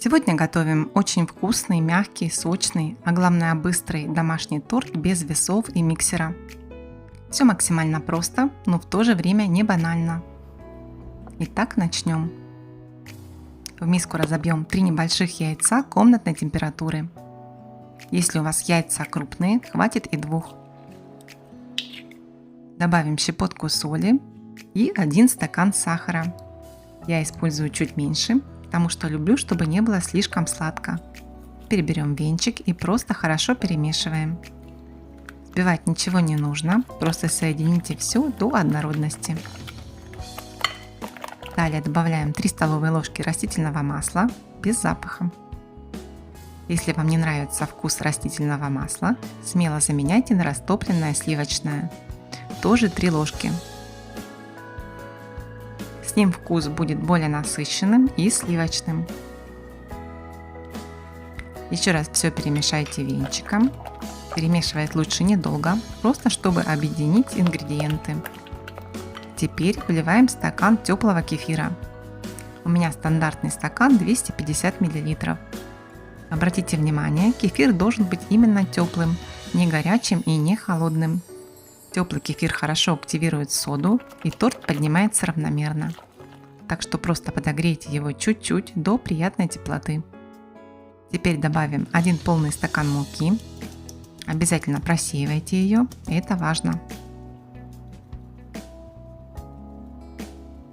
Сегодня готовим очень вкусный, мягкий, сочный, а главное быстрый домашний торт без весов и миксера. Все максимально просто, но в то же время не банально. Итак, начнем. В миску разобьем 3 небольших яйца комнатной температуры. Если у вас яйца крупные, хватит и 2. Добавим щепотку соли и 1 стакан сахара. Я использую чуть меньше, потому что люблю, чтобы не было слишком сладко. Теперь венчик и просто хорошо перемешиваем. Взбивать ничего не нужно, просто соедините все до однородности. Далее добавляем 3 столовые ложки растительного масла без запаха. Если вам не нравится вкус растительного масла, смело заменяйте на растопленное сливочное. Тоже 3 ложки. С ним вкус будет более насыщенным и сливочным. Еще раз все перемешайте венчиком. Перемешивать лучше недолго, просто чтобы объединить ингредиенты. Теперь вливаем стакан теплого кефира. У меня стандартный стакан 250 мл. Обратите внимание, кефир должен быть именно теплым, не горячим и не холодным. Теплый кефир хорошо активирует соду, и торт поднимается равномерно. Так что просто подогрейте его чуть-чуть до приятной теплоты. Теперь добавим 1 полный стакан муки. Обязательно просеивайте ее, это важно.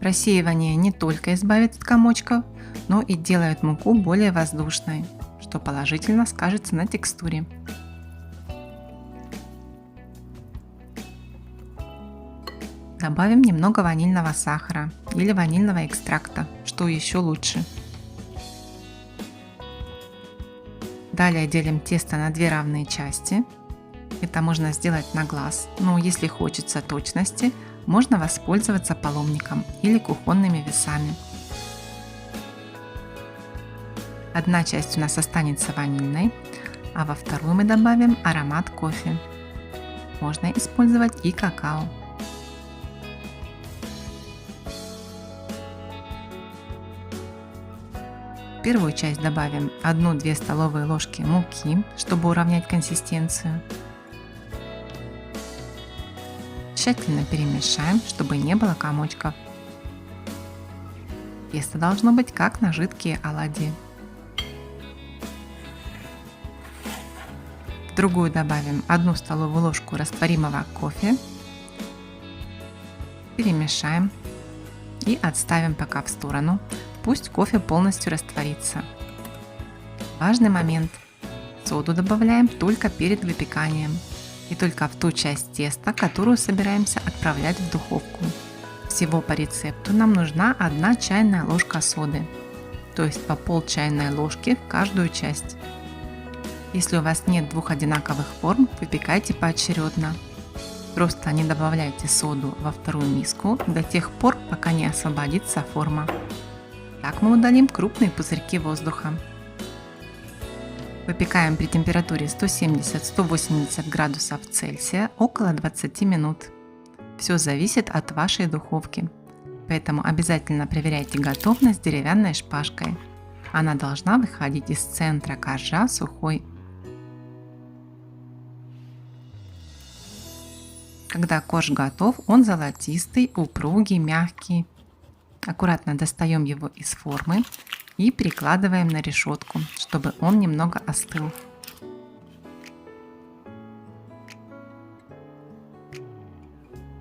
Просеивание не только избавит от комочков, но и делает муку более воздушной, что положительно скажется на текстуре. Добавим немного ванильного сахара или ванильного экстракта, что еще лучше. Далее делим тесто на 2 равные части. Это можно сделать на глаз, но если хочется точности, можно воспользоваться половником или кухонными весами. Одна часть у нас останется ванильной, а во вторую мы добавим аромат кофе. Можно использовать и какао. В первую часть добавим 1-2 столовые ложки муки, чтобы уравнять консистенцию. Тщательно перемешаем, чтобы не было комочков. Тесто должно быть как на жидкие оладьи. В другую добавим 1 столовую ложку растворимого кофе. Перемешаем и отставим пока в сторону. Пусть кофе полностью растворится. Важный момент. Соду добавляем только перед выпеканием и только в ту часть теста, которую собираемся отправлять в духовку. Всего по рецепту нам нужна 1 чайная ложка соды, то есть по пол чайной ложки в каждую часть. Если у вас нет 2 одинаковых форм, выпекайте поочередно. Просто не добавляйте соду во вторую миску до тех пор, пока не освободится форма. Так мы удалим крупные пузырьки воздуха. Выпекаем при температуре 170-180 градусов Цельсия около 20 минут. Все зависит от вашей духовки, поэтому обязательно проверяйте готовность деревянной шпажкой. Она должна выходить из центра коржа сухой. Когда корж готов, он золотистый, упругий, мягкий. Аккуратно достаем его из формы и перекладываем на решетку, чтобы он немного остыл.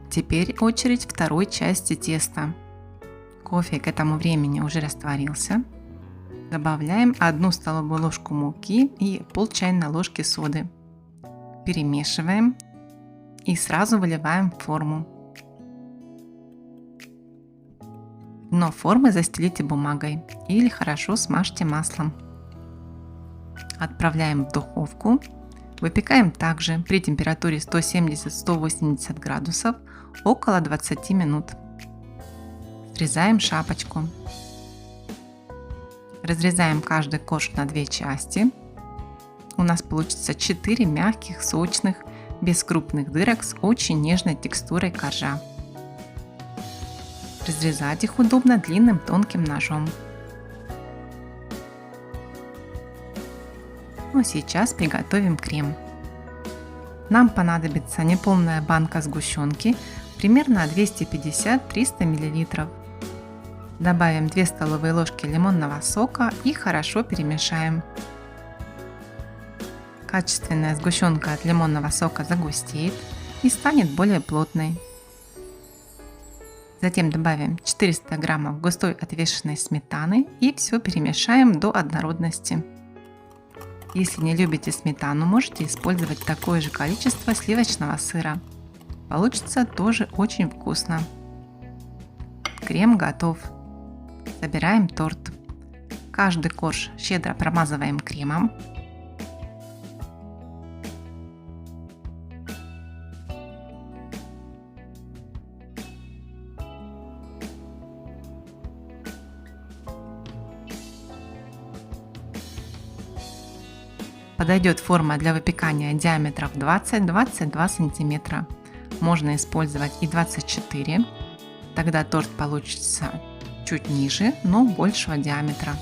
Теперь очередь второй части теста. Кофе к этому времени уже растворился. Добавляем 1 столовую ложку муки и пол чайной ложки соды. Перемешиваем и сразу выливаем в форму. Дно формы застелите бумагой или хорошо смажьте маслом. Отправляем в духовку. Выпекаем также при температуре 170-180 градусов около 20 минут. Срезаем шапочку. Разрезаем каждый корж на 2 части. У нас получится 4 мягких, сочных, без крупных дырок с очень нежной текстурой коржа. Разрезать их удобно длинным тонким ножом. Ну а сейчас приготовим крем. Нам понадобится неполная банка сгущенки, примерно 250-300 мл. Добавим 2 столовые ложки лимонного сока и хорошо перемешаем. Качественная сгущенка от лимонного сока загустеет и станет более плотной. Затем добавим 400 граммов густой отвешенной сметаны и все перемешаем до однородности. Если не любите сметану, можете использовать такое же количество сливочного сыра. Получится тоже очень вкусно. Крем готов. Собираем торт. Каждый корж щедро промазываем кремом. Подойдет форма для выпекания диаметром 20-22 см. Можно использовать и 24, тогда торт получится чуть ниже, но большего диаметра.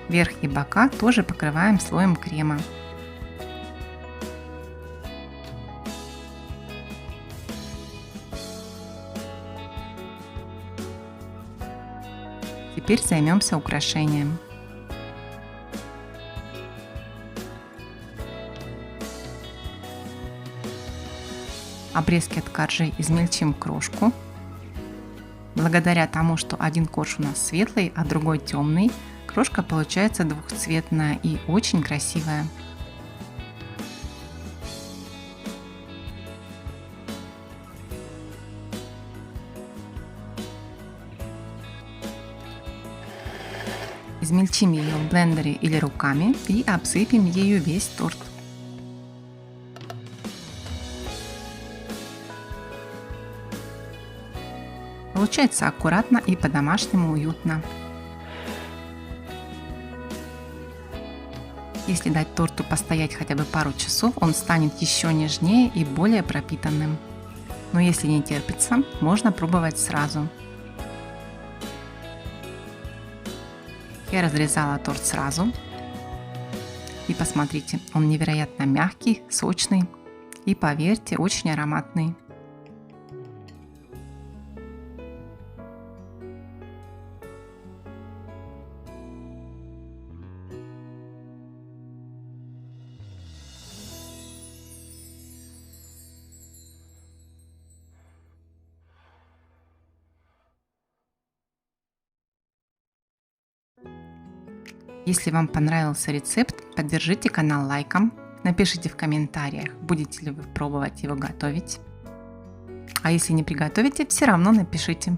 Верх и бока тоже покрываем слоем крема. Теперь займемся украшением. Обрезки от коржей измельчим в крошку. Благодаря тому, что один корж у нас светлый, а другой темный, крошка получается двухцветная и очень красивая. Измельчим ее в блендере или руками и обсыпем ею весь торт. Получается аккуратно и по-домашнему уютно. Если дать торту постоять хотя бы пару часов, он станет еще нежнее и более пропитанным. Но если не терпится, можно пробовать сразу. Я разрезала торт сразу. И посмотрите, он невероятно мягкий, сочный и, поверьте, очень ароматный. Если вам понравился рецепт, поддержите канал лайком, напишите в комментариях, будете ли вы пробовать его готовить. А если не приготовите, все равно напишите.